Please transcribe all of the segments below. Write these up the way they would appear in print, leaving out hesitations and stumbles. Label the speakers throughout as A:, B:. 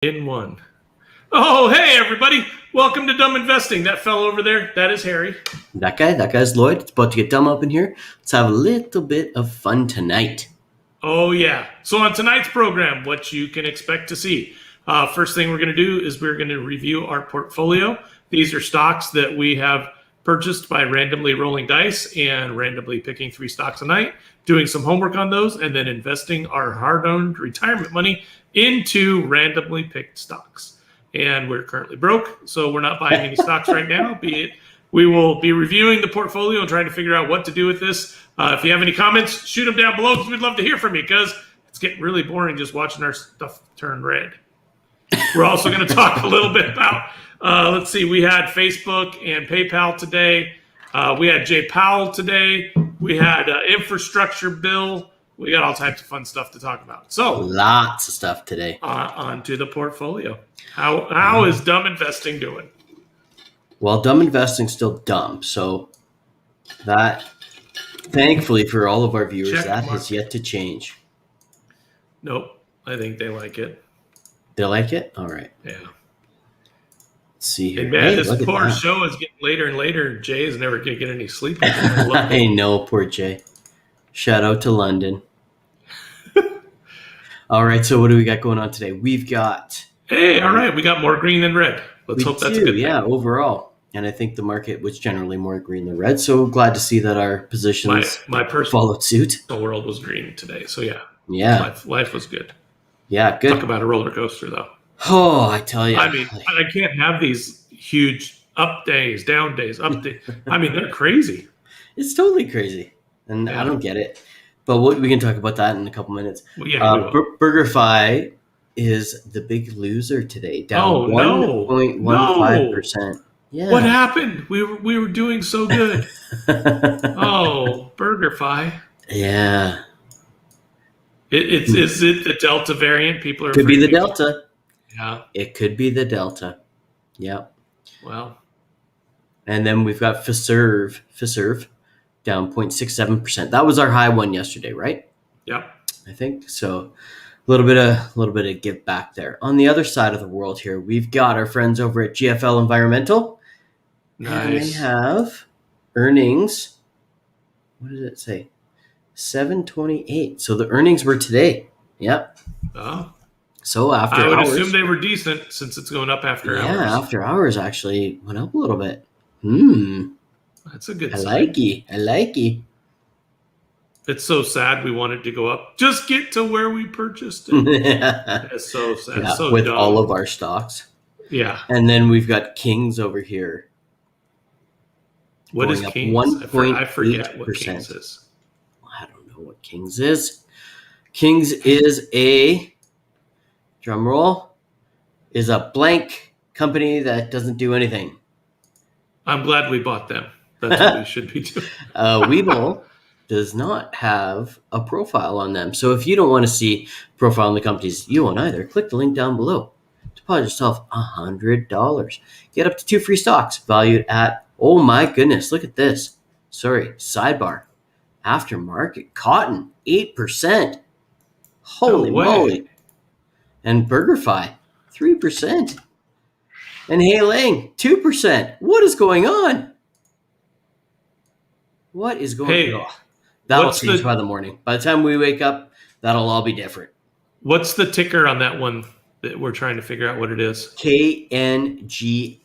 A: In one. Oh, hey, everybody. Welcome to Dumb Investing. That fellow over there, that is Harry.
B: That guy's Lloyd. It's about to get dumb up in here. Let's have a little bit of fun tonight.
A: Oh, yeah. So on tonight's program, what you can expect to see. First thing we're going to do is we're going to review our portfolio. These are stocks that we have purchased by randomly rolling dice and randomly picking 3 stocks a night, doing some homework on those, and then investing our hard-earned retirement money into randomly picked stocks. And we're currently broke, so we're not buying any stocks right now. We will be reviewing the portfolio and trying to figure out what to do with this. If you have any comments, shoot them down below because we'd love to hear from you because it's getting really boring just watching our stuff turn red. We're also going to talk a little bit about, let's see, we had Facebook and PayPal today. We had JPow today. We had infrastructure bill. We got all types of fun stuff to talk about. So
B: lots of stuff today.
A: On to the portfolio. How is dumb investing doing?
B: Well, dumb investing's still dumb. So that, thankfully for all of our viewers, that has yet to change.
A: Nope. I think they like it.
B: They like it? All right.
A: Yeah.
B: Let's see here.
A: And man, this poor show is getting later and later. Jay is never going to get any sleep.
B: I know, poor Jay. Shout out to London. All right, so what do we got going on today? We've got...
A: Hey, all right, we got more green than red. Let's hope that's a good thing.
B: Yeah, overall. And I think the market was generally more green than red, so glad to see that our positions
A: my personal
B: followed suit.
A: The world was green today, so yeah.
B: Yeah.
A: Life was good.
B: Yeah, good.
A: Talk about a roller coaster, though.
B: Oh, I tell you.
A: I mean, I can't have these huge up days, down days, up days. I mean, they're crazy.
B: It's totally crazy, and yeah. I don't get it. But we can talk about that in a couple minutes.
A: Well, yeah,
B: BurgerFi is the big loser today, down 1.15%. Yeah.
A: What happened? We were doing so good. Oh, BurgerFi.
B: Yeah.
A: Is it the Delta variant? People are
B: could be the Delta.
A: Yeah.
B: It could be the Delta. Yeah.
A: Well.
B: And then we've got Fiserv down 0.67%. That was our high one yesterday, right?
A: Yep.
B: I think so. A little bit of give back there. On the other side of the world here, we've got our friends over at GFL Environmental.
A: Nice.
B: And they have earnings. What did it say? 728. So the earnings were today. Yep.
A: Oh.
B: So after hours.
A: I would assume they were decent since it's going up after hours.
B: Yeah, after hours actually went up a little bit.
A: That's a good
B: sign. I like it.
A: It's so sad we wanted to go up. Just get to where we purchased it. It's so sad.
B: Yeah,
A: so
B: with
A: dumb.
B: all of our stocks.
A: Yeah.
B: And then we've got Kings over here.
A: What is Kings? I forget what Kings is.
B: I don't know what Kings is. Kings is a, drum roll, is a blank company that doesn't do anything.
A: I'm glad we bought them. That's what we should be doing.
B: Webull does not have a profile on them. So if you don't want to see profile on the companies you own either, click the link down below. Deposit yourself $100. Get up to 2 free stocks valued at, oh my goodness, look at this. Sorry, sidebar. Aftermarket cotton, 8%. Holy moly. And BurgerFi, 3%. And Hailing, 2%. What is going on? What is going on? That'll change by the morning. By the time we wake up, that'll all be different.
A: What's the ticker on that one that we're trying to figure out what it is?
B: KNGS.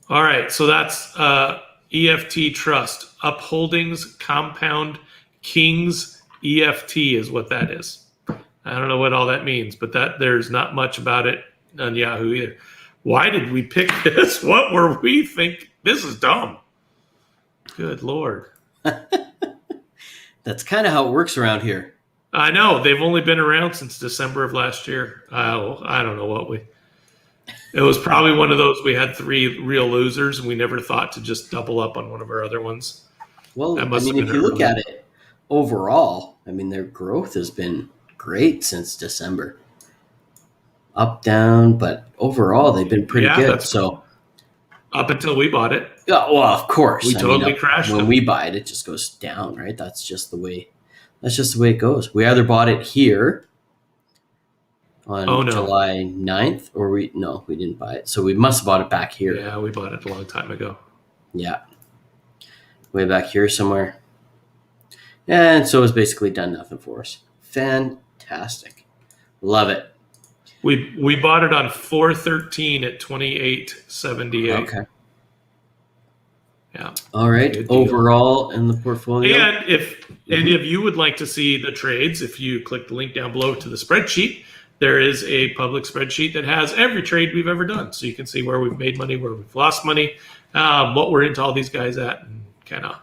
A: All right, so that's EFT Trust, Upholdings Compound Kings EFT is what that is. I don't know what all that means, but there's not much about it on Yahoo either. Why did we pick this? What were we thinking? This is dumb. Good Lord.
B: That's kind of how it works around here.
A: I know. They've only been around since December of last year. I don't know what it was probably one of those we had 3 real losers and we never thought to just double up on one of our other ones.
B: Well, I mean, if you look at it overall, I mean, their growth has been great since December. Up, down, but overall they've been pretty good. So
A: Up until we bought it.
B: Yeah, well, of course.
A: We totally crashed
B: when
A: them.
B: we buy it just goes down, right? That's just the way it goes. We either bought it here on July 9th, or we didn't buy it. So we must have bought it back here.
A: Yeah, we bought it a long time ago.
B: Yeah. Way back here somewhere. And so it's basically done nothing for us. Fantastic. Love it.
A: We bought it on 4/13 at 28.78.
B: Okay.
A: Yeah.
B: All right. Overall in the portfolio.
A: And if any of you would like to see the trades, if you click the link down below to the spreadsheet, there is a public spreadsheet that has every trade we've ever done. So you can see where we've made money, where we've lost money, what we're into all these guys at, and kind of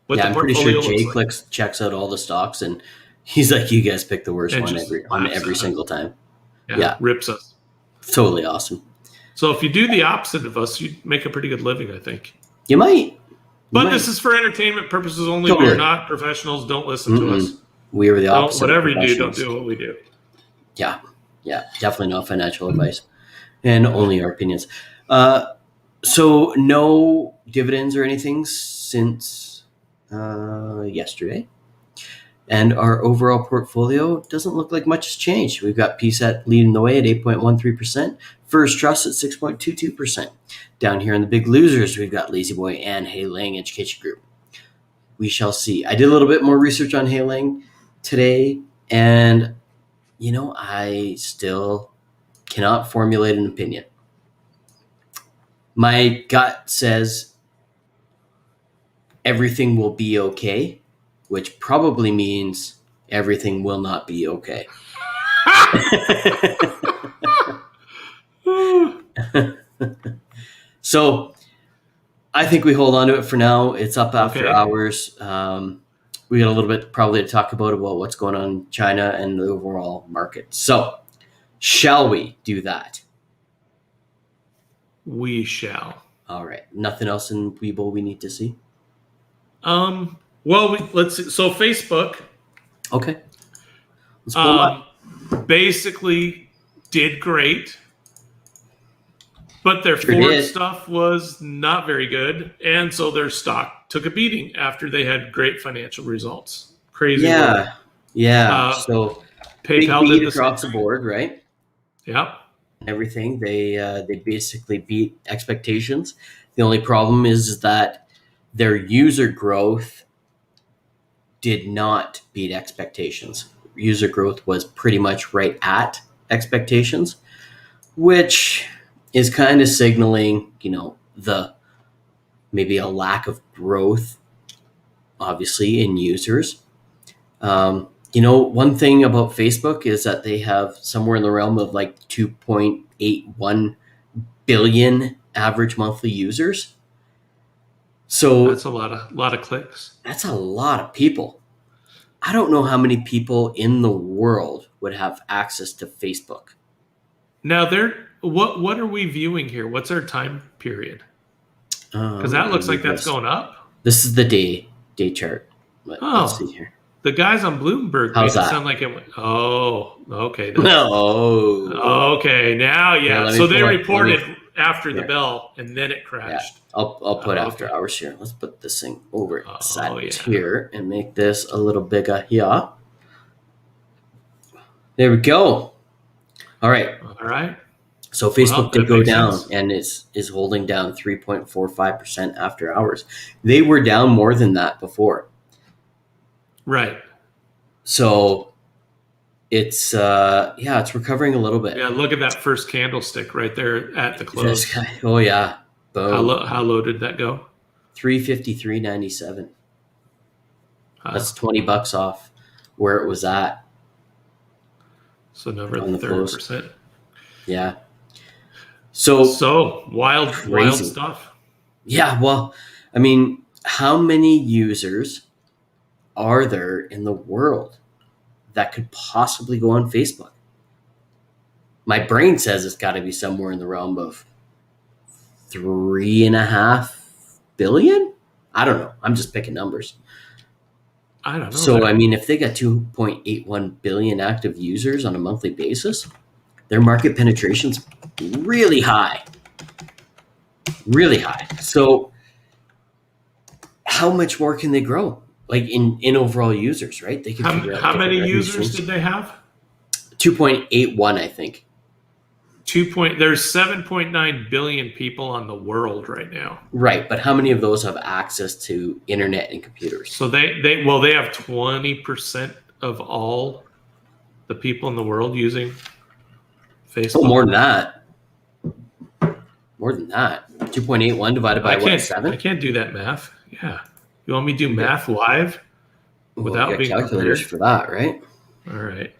A: what the
B: I'm pretty
A: portfolio
B: sure Jay
A: looks like.
B: checks out all the stocks, and he's like, "You guys pick the worst
A: And
B: one
A: just
B: every single time."
A: Yeah, rips us.
B: Totally awesome.
A: So if you do the opposite of us, you make a pretty good living, I think.
B: You might.
A: But this is for entertainment purposes only.
B: Totally.
A: We're not professionals. Don't listen to us.
B: We were the opposite.
A: Whatever you do, don't do what we do.
B: Yeah, definitely not financial advice, and only our opinions. So no dividends or anything since yesterday, and our overall portfolio doesn't look like much has changed. We've got PSAT leading the way at 8.13%, First Trust at 6.22%. Down here in the big losers, we've got Lazy Boy and Hey Lang Education Group. We shall see. I did a little bit more research on Hey Lang today, and I still cannot formulate an opinion. My gut says everything will be okay, which probably means everything will not be okay. So I think we hold on to it for now. It's up after hours. We got a little bit probably to talk about what's going on in China and the overall market. So shall we do that?
A: We shall.
B: All right. Nothing else in Webull we need to see?
A: Well, let's see. So Facebook.
B: Okay. Let's pull up.
A: Basically did great. But their Ford stuff was not very good. And so their stock took a beating after they had great financial results. Crazy.
B: Yeah. So
A: PayPal did
B: across the board, right?
A: Yeah.
B: Everything. They basically beat expectations. The only problem is that their user growth did not beat expectations. User growth was pretty much right at expectations, which is kind of signaling, maybe a lack of growth, obviously, in users. One thing about Facebook is that they have somewhere in the realm of like 2.81 billion average monthly users. So
A: that's a lot of clicks.
B: That's a lot of people. I don't know how many people in the world would have access to Facebook.
A: Now, what are we viewing here? What's our time period? Because that looks like that's going up.
B: This is the day chart. Let's see here.
A: The guys on Bloomberg
B: make it
A: sound like it went. Oh, okay.
B: No.
A: Okay, now,
B: yeah.
A: So they reported after the bell, and then it crashed.
B: Yeah. I'll put after hours here. Let's put this thing over here and make this a little bigger here. There we go. All right. So Facebook did go down and is holding down 3.45% after hours. They were down more than that before.
A: Right.
B: So it's it's recovering a little bit.
A: Yeah, look at that first candlestick right there at the close.
B: Oh yeah. Boom.
A: How low did that go?
B: 353.97. That's $20 off where it was at.
A: So number 30%.
B: Yeah. So
A: wild stuff.
B: Yeah, well, I mean, how many users are there in the world that could possibly go on Facebook? My brain says it's got to be somewhere in the realm of 3.5 billion. I don't know. I'm just picking numbers.
A: I don't know.
B: So, I mean, if they got 2.81 billion active users on a monthly basis, their market penetration's really high. really high. So how much more can they grow? Like in overall users, right? They can figure out
A: How many
B: different revenue
A: users
B: streams.
A: did they have?
B: 2.81, I think.
A: There's 7.9 billion people on the world right now.
B: Right, but how many of those have access to internet and computers?
A: So they have 20% of all the people in the world using Facebook.
B: Oh, more than that. More than that. 2.81 divided by what, 7?
A: I can't do that math. Yeah. You want me to do math live without
B: well,
A: being
B: calculators
A: prepared?
B: for that, right?
A: All right.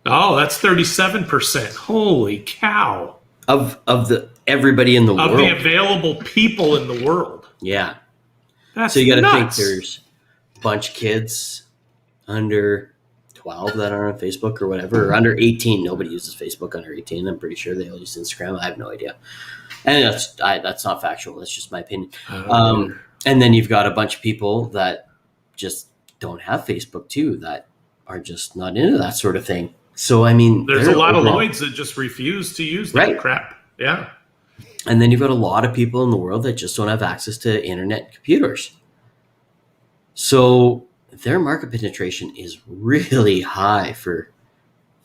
A: Oh, that's 37%. Holy cow.
B: Of the everybody in the
A: Of
B: world.
A: the available people in the world.
B: Yeah.
A: That's
B: so you got to think
A: nuts.
B: there's a bunch of kids under 12 that are on Facebook or whatever, or under 18. Nobody uses Facebook under 18. I'm pretty sure they all use Instagram. I have no idea. And that's not factual. That's just my opinion. And then you've got a bunch of people that just don't have Facebook too, that are just not into that sort of thing. So, I mean,
A: there's a lot of Lloyds that just refuse to use that crap. Yeah.
B: And then you've got a lot of people in the world that just don't have access to internet and computers. So their market penetration is really high for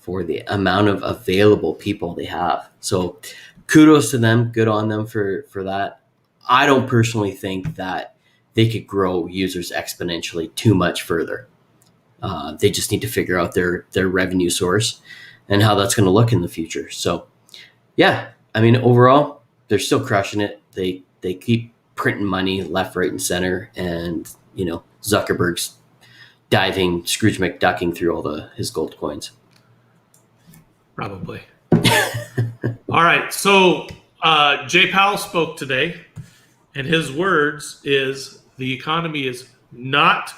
B: the amount of available people they have. So kudos to them. Good on them for that. I don't personally think that they could grow users exponentially too much further. They just need to figure out their revenue source and how that's going to look in the future. So, yeah, I mean, overall, they're still crushing it. They keep printing money left, right, and center, and Zuckerberg's diving Scrooge McDucking through all his gold coins.
A: Probably. All right, so JPow spoke today, and his words is the economy is not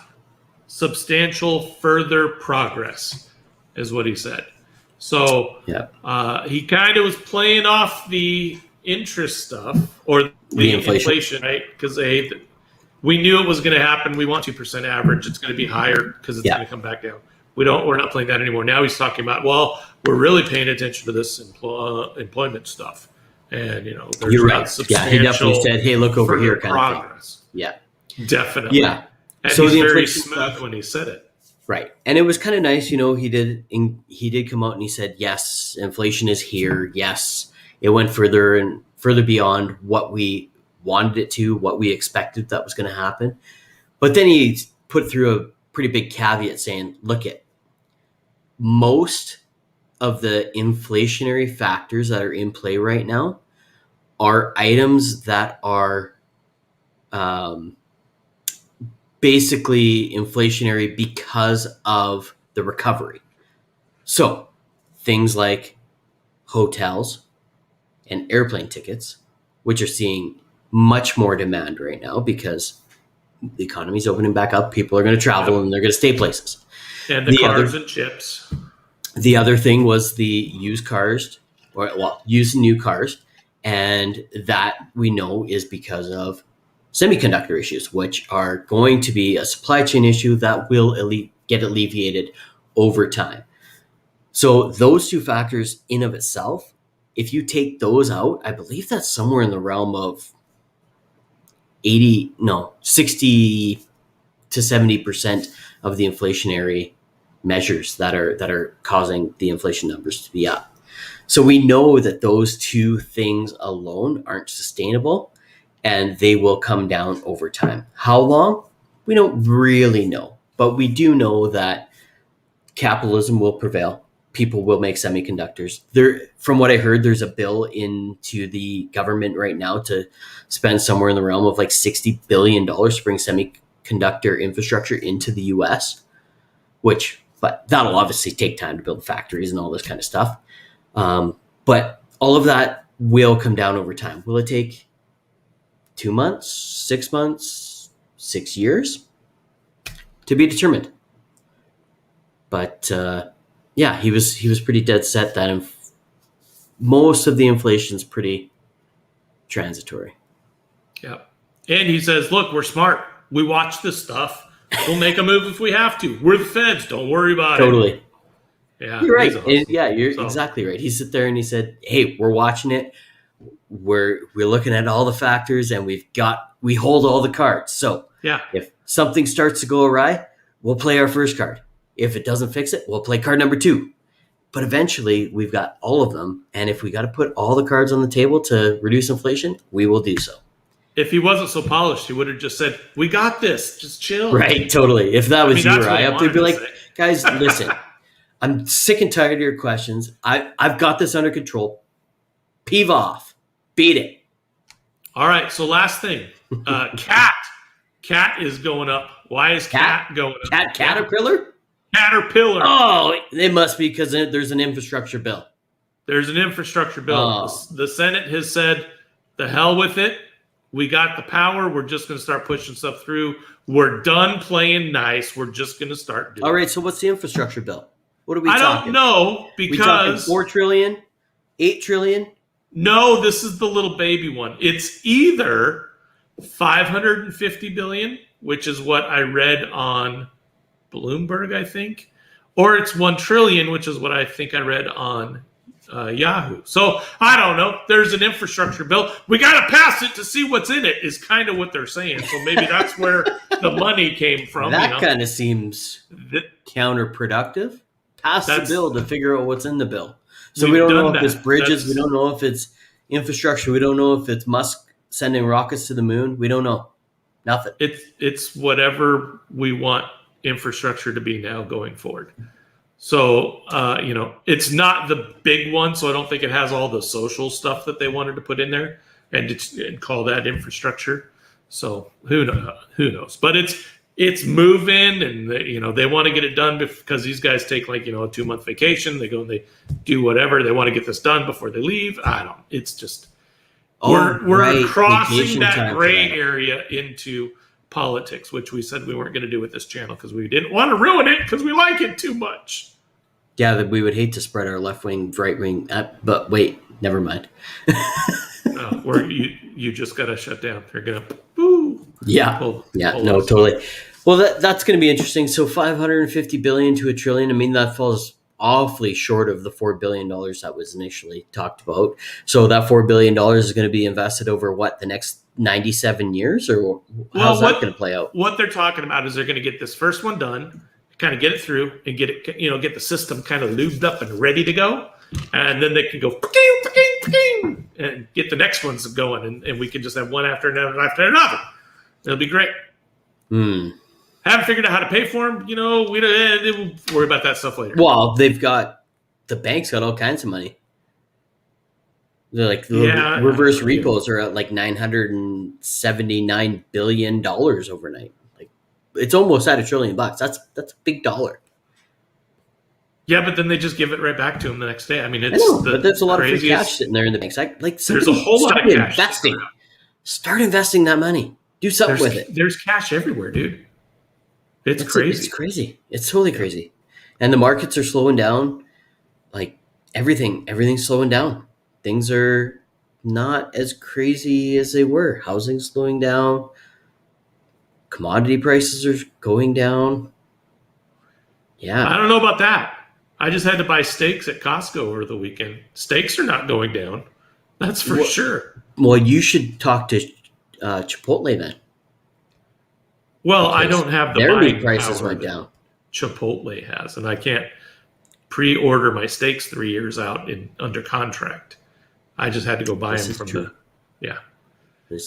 A: substantial further progress, is what he said. So he kind of was playing off the interest stuff or the inflation, right? Because we knew it was going to happen. We want 2% average. It's going to be higher because it's going to come back down. We're not playing that anymore. Now he's talking about, well, we're really paying attention to this employment stuff. And, there's
B: You're
A: not
B: right.
A: substantial
B: Yeah, he definitely said, hey, look over here kind
A: progress.
B: of thing. Yeah.
A: Definitely.
B: Yeah.
A: And
B: so
A: he's
B: the
A: very
B: inflation
A: smooth
B: stuff,
A: when he said it.
B: Right. And it was kind of nice, he did come out and he said, yes, inflation is here. Yes, it went further and further beyond what we wanted it to, what we expected that was going to happen. But then he put through a pretty big caveat saying, look, most of the inflationary factors that are in play right now are items that are basically inflationary because of the recovery. So things like hotels and airplane tickets, which are seeing much more demand right now because the economy's opening back up. People are going to travel and they're going to stay places.
A: And the cars and chips.
B: The other thing was the used and new cars. And that we know is because of semiconductor issues, which are going to be a supply chain issue that will get alleviated over time. So those two factors in of itself, if you take those out, I believe that's somewhere in the realm of 60 to 70% of the inflationary measures that are causing the inflation numbers to be up. So we know that those two things alone aren't sustainable and they will come down over time. How long? We don't really know, but we do know that capitalism will prevail. People will make semiconductors. From what I heard, there's a bill into the government right now to spend somewhere in the realm of like $60 billion to bring semiconductor infrastructure into the US, but that'll obviously take time to build factories and all this kind of stuff. But all of that will come down over time. Will it take 2 months, 6 months, 6 years? To be determined. But he was pretty dead set that most of the inflation is pretty transitory.
A: Yeah. And he says, look, we're smart. We watch this stuff. We'll make a move if we have to. We're the feds. Don't worry about it.
B: Totally.
A: Yeah,
B: You're right.
A: he's
B: And
A: awesome.
B: yeah, you're
A: So,
B: exactly right. He sat there and he said, "Hey, we're watching it. We're looking at all the factors, and we hold all the cards. So
A: yeah.
B: if something starts to go awry, we'll play our first card. If it doesn't fix it, we'll play card number 2. But eventually, we've got all of them, and if we got to put all the cards on the table to reduce inflation, we will do so."
A: If he wasn't so polished, he would have just said, "We got this. Just chill."
B: Right, totally. If that
A: I
B: was
A: mean,
B: you
A: that's
B: or
A: what
B: I
A: he
B: up there,
A: wanted
B: be
A: to
B: like,
A: say.
B: guys, listen, I'm sick and tired of your questions. I've got this under control. Peeve off. Beat it.
A: All right. So last thing, cat. Cat is going up. Why is cat going up?
B: Caterpillar?
A: Caterpillar.
B: Oh, it must be because there's an infrastructure bill.
A: There's an infrastructure bill.
B: Oh.
A: The Senate has said, the hell with it. We got the power. We're just going to start pushing stuff through. We're done playing nice. We're just going to start doing
B: All
A: it.
B: right, so what's the infrastructure bill? What are we
A: I
B: talking?
A: don't know
B: We talking
A: because
B: 4 trillion, 8 trillion?
A: no, this is the little baby one. It's either 550 billion, which is what I read on Bloomberg, I think, or it's 1 trillion, which is what I think I read on Yahoo. So I don't know. There's an infrastructure bill. We got to pass it to see what's in it, is kind of what they're saying. So maybe that's where the money came from.
B: That kind of seems counterproductive. Pass the bill to figure out what's in the bill. So we don't know if it's bridges. We don't know if it's infrastructure. We don't know if it's Musk sending rockets to the moon. We don't know. Nothing.
A: It's whatever we want infrastructure to be now going forward. So, it's not the big one, so I don't think it has all the social stuff that they wanted to put in there and call that infrastructure. So who knows? But it's moving, and they want to get it done because these guys take like a 2-month vacation. They go and they do whatever. They want to get this done before they leave. It's just we're crossing
B: Vacation
A: that gray area into politics, which we said we weren't going to do with this channel because we didn't want to ruin it because we like it too much.
B: Yeah, that we would hate to spread our left wing, right wing, but wait, never mind.
A: You just got to shut down. They're going to, boo.
B: Totally. Well, that's going to be interesting. So 550 billion to $1 trillion. I mean, that falls awfully short of the $4 billion that was initially talked about. So that $4 billion is going to be invested over the next 97 years, or how's that going to play out?
A: What they're talking about is they're going to get this first one done, kind of get it through, and get it, get the system kind of lubed up and ready to go, and then they can go and get the next ones going, and we can just have one after another after another. It'll be great. Haven't figured out how to pay for them. We'll worry about that stuff later.
B: Well, the banks got all kinds of money. They're like reverse repos are at like $979 billion overnight. Like it's almost at $1 trillion. That's a big dollar. Yeah,
A: but then they just give it right back to them the next day. I mean,
B: but there's a lot of free cash sitting there in the banks.
A: There's a whole lot of cash.
B: Start investing that money. Do something with it.
A: There's cash everywhere, dude. It's crazy.
B: It's crazy. It's totally crazy. And the markets are slowing down. Like everything's slowing down. Things are not as crazy as they were. Housing's slowing down. Commodity prices are going down. Yeah.
A: I don't know about that. I just had to buy steaks at Costco over the weekend. Steaks are not going down. That's for sure.
B: Well, you should talk to Chipotle then.
A: Well, I don't have the
B: their
A: buying
B: meat prices
A: power
B: went
A: that
B: down.
A: Chipotle has, and I can't pre-order my steaks 3 years out under contract. I just had to go buy them from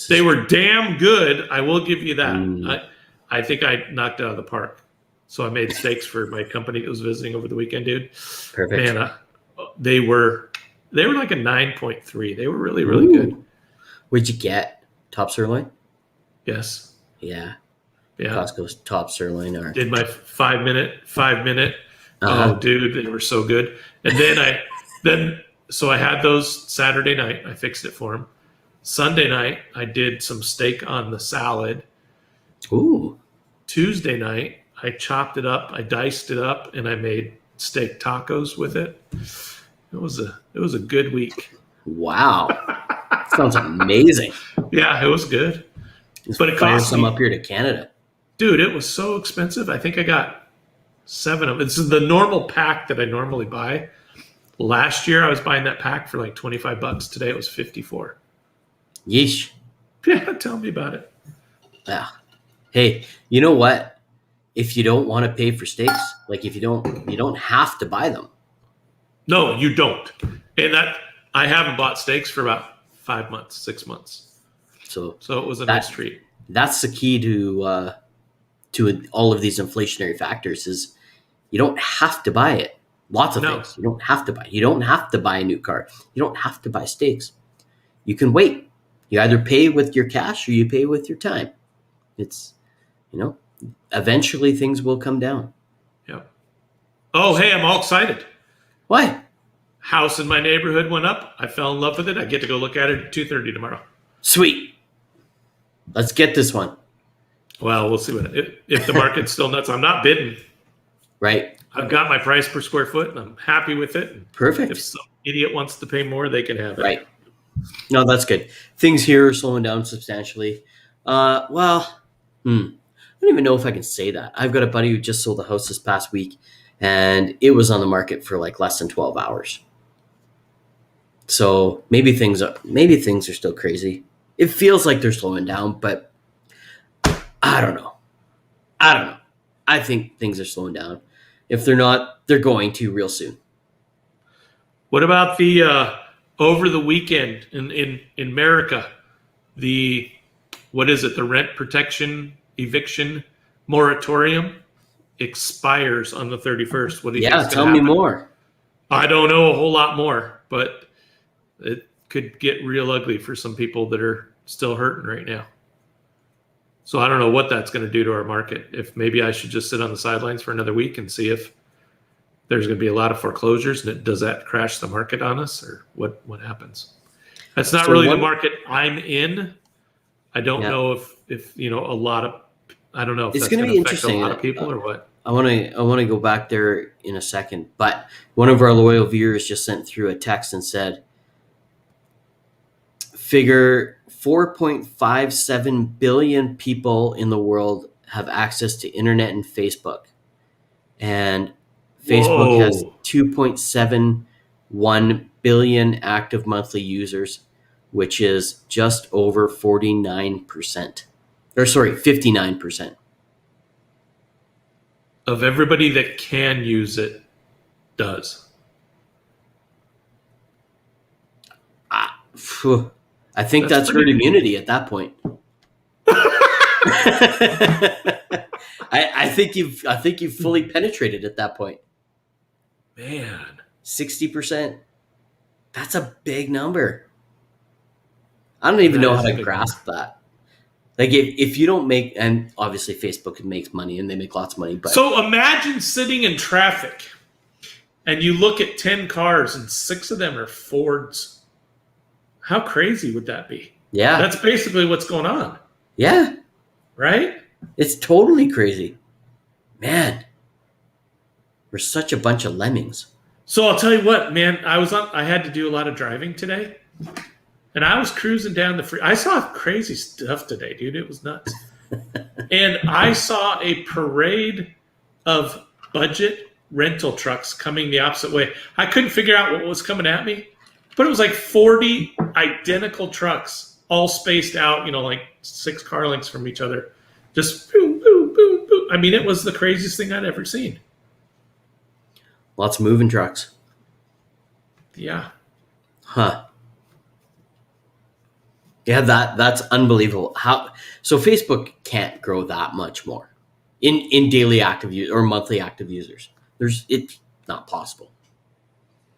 A: They were damn good. I will give you that. I think I knocked it out of the park. So I made steaks for my company that was visiting over the weekend, dude.
B: Perfect.
A: Man, they were like a 9.3. They were really, really good.
B: What'd you get? Top sirloin?
A: Yes.
B: Yeah.
A: Yeah.
B: Costco's top sirloin.
A: Did my 5 minute. Oh, dude, they were so good. And then so I had those Saturday night. I fixed it for him. Sunday night, I did some steak on the salad.
B: Ooh.
A: Tuesday night, I chopped it up, I diced it up, and I made steak tacos with it. It was a good week.
B: Wow. Sounds amazing.
A: Yeah, it was good. But it cost
B: some up here to Canada.
A: Dude, it was so expensive. I think I got 7 of them. It's the normal pack that I normally buy. Last year I was buying that pack for like $25. Today it was 54.
B: Yeesh.
A: Yeah, tell me about it.
B: Yeah. Hey, you know what? If you don't want to pay for steaks, like if you don't have to buy them.
A: No, you don't. And that I haven't bought steaks for about 5 months, 6 months.
B: So
A: it was a nice treat.
B: That's the key to all of these inflationary factors is you don't have to buy it. Lots of things you don't have to buy. You don't have to buy a new car. You don't have to buy steaks. You can wait. You either pay with your cash or you pay with your time. It's, eventually things will come down.
A: Yeah. Oh, hey, I'm all excited.
B: Why?
A: House in my neighborhood went up. I fell in love with it. I get to go look at it at 2:30 tomorrow.
B: Sweet. Let's get this one.
A: Well, we'll see if the market's still nuts. I'm not bidding.
B: Right.
A: I've got my price per square foot, and I'm happy with it.
B: Perfect.
A: If some idiot wants to pay more, they can have it.
B: Right. No, that's good. Things here are slowing down substantially. I don't even know if I can say that. I've got a buddy who just sold a house this past week, and it was on the market for like less than 12 hours. So maybe things are still crazy. It feels like they're slowing down, but I don't know. I think things are slowing down. If they're not, they're going to real soon.
A: What about the over the weekend in America? What is it? The rent protection eviction moratorium expires on the 31st. What do you think?
B: Yeah, tell me more.
A: I don't know a whole lot more, but it could get real ugly for some people that are still hurting right now. So I don't know what that's going to do to our market. If maybe I should just sit on the sidelines for another week and see if there's going to be a lot of foreclosures, and does that crash the market on us, or what happens? That's not really the market I'm in. I don't know if a lot of, I don't know if
B: it's
A: that's
B: going to be interesting.
A: A lot of people or what.
B: I want to go back there in a second, but one of our loyal viewers just sent through a text and said, figure 4.57 billion people in the world have access to internet and Facebook. And Facebook has 2.71 billion active monthly users, which is just over 59%. Or sorry, 59%.
A: Of everybody that can use it, does.
B: I think that's herd immunity at that point. I think you've fully penetrated at that point.
A: Man,
B: 60%. That's a big number. I don't even know how to grasp that. Like if you don't make, and obviously Facebook makes money and they make lots of money, but
A: so imagine sitting in traffic and you look at 10 cars and 6 of them are Fords. How crazy would that be?
B: Yeah.
A: That's basically what's going on.
B: Yeah.
A: Right?
B: It's totally crazy. Man. We're such a bunch of lemmings.
A: So I'll tell you what, man, I had to do a lot of driving today. And I was cruising down the I saw crazy stuff today, dude. It was nuts. And I saw a parade of budget rental trucks coming the opposite way. I couldn't figure out what was coming at me, but it was like 40 identical trucks, all spaced out, like 6 car lengths from each other. Just boom, boom, boom, boom. I mean, it was the craziest thing I'd ever seen.
B: Lots of moving trucks.
A: Yeah.
B: Huh. Yeah, that's unbelievable. So Facebook can't grow that much more in daily active users or monthly active users. It's not possible.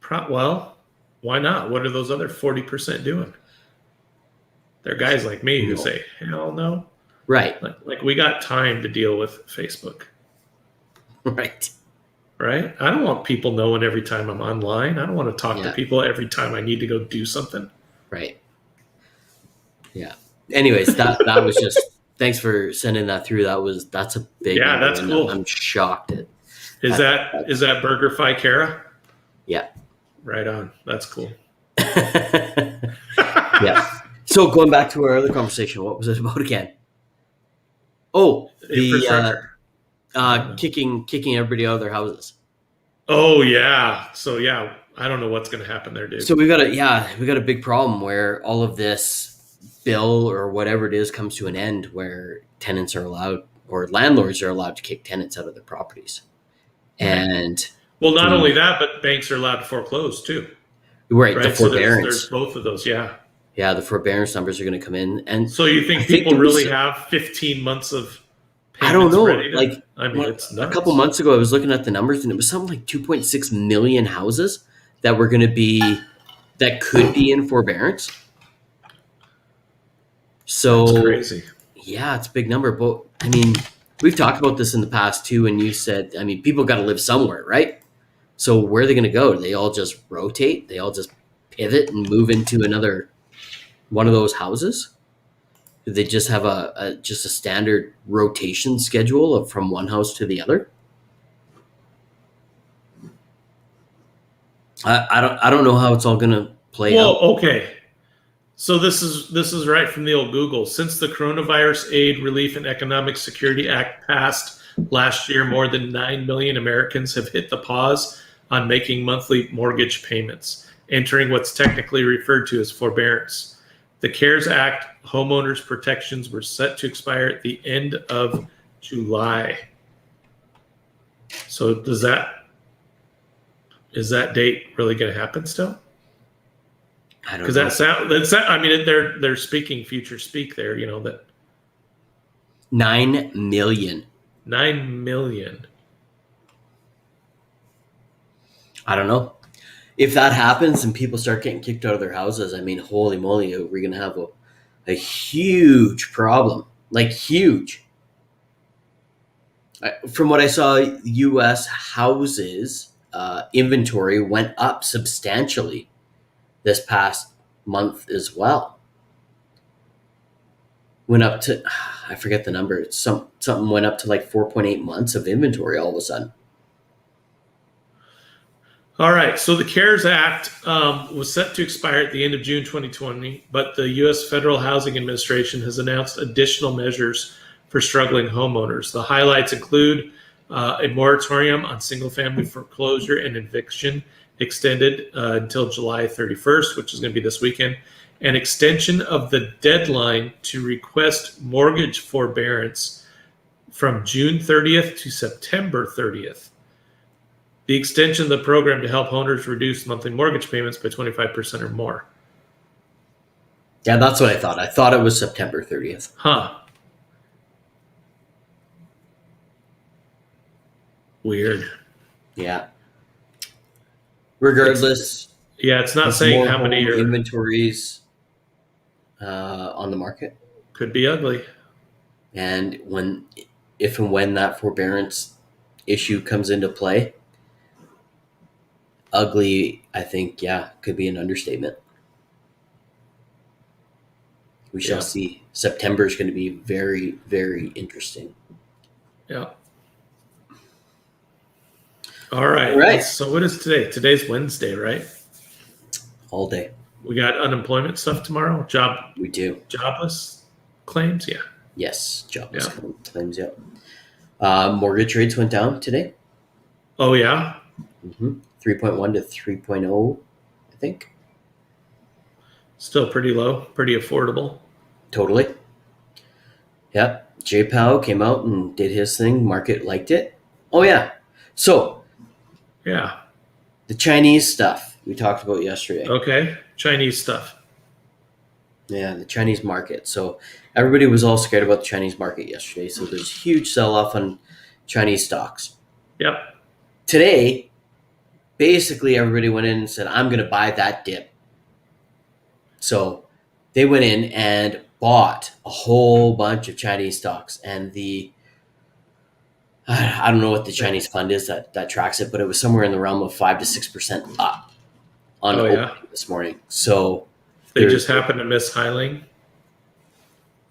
A: Well, why not? What are those other 40% doing? They're guys like me who say, hell no.
B: Right.
A: Like we got time to deal with Facebook.
B: Right.
A: Right? I don't want people knowing every time I'm online. I don't want to talk to people every time I need to go do something.
B: Right. Yeah. Anyways, that was just, thanks for sending that through. That's a big
A: number, that's cool.
B: I'm shocked at.
A: Is that Burger Fi Cara?
B: Yeah.
A: Right on. That's cool.
B: Yeah. So going back to our other conversation, what was it about again? Oh, kicking everybody out of their houses.
A: Oh yeah. So yeah, I don't know what's going to happen there, dude.
B: So we got a big problem where all of this bill or whatever it is comes to an end, where tenants are allowed or landlords are allowed to kick tenants out of their properties. And
A: well, not only that, but banks are allowed to foreclose too.
B: Right,
A: Right.
B: the forbearance.
A: So there's both of those. Yeah.
B: Yeah, the forbearance numbers are going to come in. And
A: so you think people really have 15 months of payments
B: I don't know.
A: ready to,
B: like,
A: I mean, it's nuts.
B: A couple months ago, I was looking at the numbers, and it was something like 2.6 million houses that were going to be that could be in forbearance. So
A: that's crazy.
B: Yeah, it's a big number. But I mean, we've talked about this in the past too, and you said, I mean, people got to live somewhere, right? So where are they going to go? Do they all just rotate? They all just pivot and move into another one of those houses? Do they just have a standard rotation schedule from one house to the other? I don't know how it's all going to play out.
A: Okay. So this is right from the old Google. Since the Coronavirus Aid, Relief, and Economic Security Act passed last year, more than 9 million Americans have hit the pause on making monthly mortgage payments, entering what's technically referred to as forbearance. The CARES Act homeowners protections were set to expire at the end of July. So is that date really going to happen still?
B: I don't know.
A: Because I mean, they're speaking future speak there, you know, that
B: 9 million.
A: 9 million.
B: I don't know. If that happens and people start getting kicked out of their houses, I mean, holy moly, we're going to have a huge problem. Like, huge. From what I saw, U.S. houses inventory went up substantially this past month as well. Went up to, I forget the number. It's something went up to like 4.8 months of inventory all of a sudden.
A: All right. So the CARES Act was set to expire at the end of June 2020, but the U.S. Federal Housing Administration has announced additional measures for struggling homeowners. The highlights include a moratorium on single-family foreclosure and eviction extended until July 31st, which is going to be this weekend, an extension of the deadline to request mortgage forbearance from June 30th to September 30th. The extension of the program to help owners reduce monthly mortgage payments by 25% or more.
B: Yeah, that's what I thought. I thought it was September 30th.
A: Huh. Weird.
B: Yeah. Regardless,
A: it's not saying how many
B: inventories on the market.
A: Could be ugly.
B: And if and when that forbearance issue comes into play, ugly, I think, could be an understatement. We shall see. September is going to be very, very interesting.
A: Yeah. All right. So what is today? Today's Wednesday, right?
B: All day.
A: We got unemployment stuff tomorrow.
B: We do.
A: Jobless claims, yeah.
B: Yes, jobless claims, yeah. Mortgage rates went down today.
A: Oh, yeah?
B: 3.1 to 3.0, I think.
A: Still pretty low, pretty affordable.
B: Totally. Yep. JPow came out and did his thing. Market liked it. Oh, yeah. So,
A: yeah,
B: the Chinese stuff we talked about yesterday.
A: Okay. Chinese stuff.
B: Yeah, the Chinese market. So everybody was all scared about the Chinese market yesterday. So there's a huge sell-off on Chinese stocks.
A: Yep.
B: Today, basically everybody went in and said, I'm going to buy that dip. So they went in and bought a whole bunch of Chinese stocks. And I don't know what the Chinese fund is that tracks it, but it was somewhere in the realm of 5 to 6% up on opening this morning. So
A: they just happened to miss Hiling.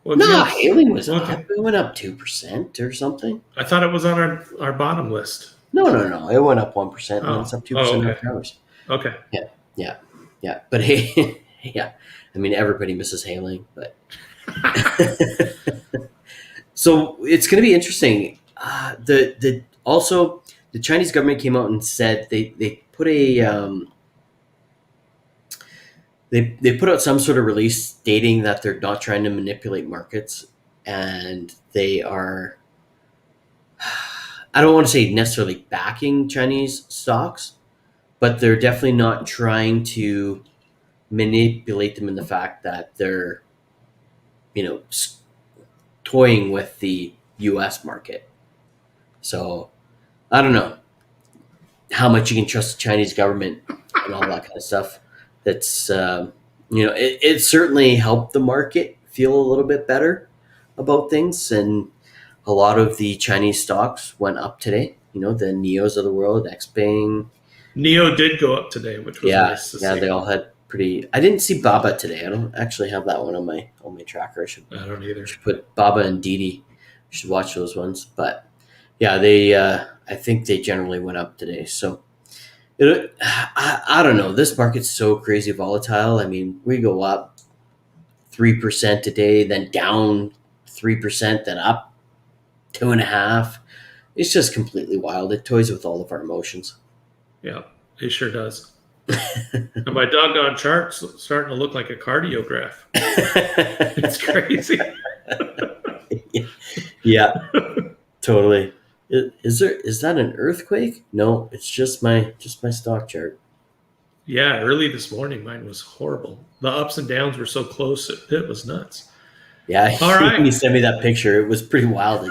B: Hiling was up. It went up 2% or something.
A: I thought it was on our bottom list.
B: No. It went up 1%. And it's up 2% after hours.
A: Okay.
B: Yeah. But hey, yeah. I mean, everybody misses Hiling, but so it's going to be interesting. The Chinese government came out and said they put they put out some sort of release stating that they're not trying to manipulate markets, and they are, I don't want to say necessarily backing Chinese stocks, but they're definitely not trying to manipulate them in the fact that they're, toying with the U.S. market. So I don't know how much you can trust the Chinese government and all that kind of stuff. That's it certainly helped the market feel a little bit better about things, and a lot of the Chinese stocks went up today. The Neos of the world, XPeng.
A: Neo did go up today, which was nice to see.
B: They all had pretty. I didn't see Baba today. I don't actually have that one on my tracker.
A: I don't either.
B: Should put Baba and Didi. Should watch those ones, but yeah, they. I think they generally went up today. So I don't know. This market's so crazy volatile. I mean, we go up 3% today, then down 3%, then up 2.5%. It's just completely wild. It toys with all of our emotions.
A: Yeah, it sure does. And my doggone chart's starting to look like a cardiograph. It's crazy.
B: Yeah, totally. Is that an earthquake? No, it's just my stock chart.
A: Yeah, early this morning, mine was horrible. The ups and downs were so close, it was nuts.
B: Yeah,
A: all right.
B: When you sent me that picture, it was pretty wild.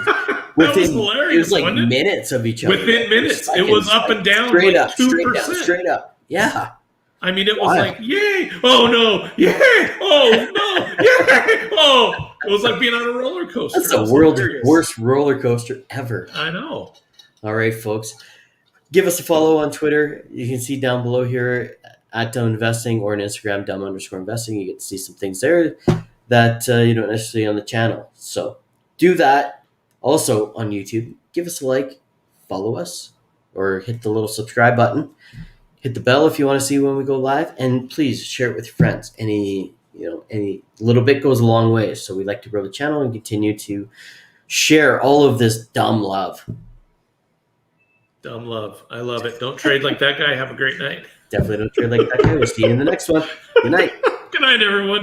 A: That was hilarious.
B: It was like minutes of each other.
A: Within minutes, it was up and down,
B: straight
A: like
B: up,
A: 2%.
B: straight up. Yeah.
A: I mean, it was like, yay! Oh no! Yay! Oh no! Yay! Oh! It was like being on a roller coaster.
B: That's the world's worst roller coaster ever.
A: I know.
B: All right, folks. Give us a follow on Twitter. You can see down below here at Dumb Investing, or on Instagram, dumb_investing. You get to see some things there that you don't necessarily on the channel. So do that. Also on YouTube, give us a like, follow us, or hit the little subscribe button. Hit the bell if you want to see when we go live, and please share it with your friends. Any little bit goes a long way. So we like to grow the channel and continue to share all of this dumb love.
A: Dumb love. I love it. Don't trade like that guy. Have a great night.
B: Definitely don't trade like that guy. We'll see you in the next one. Good night.
A: Good night, everyone.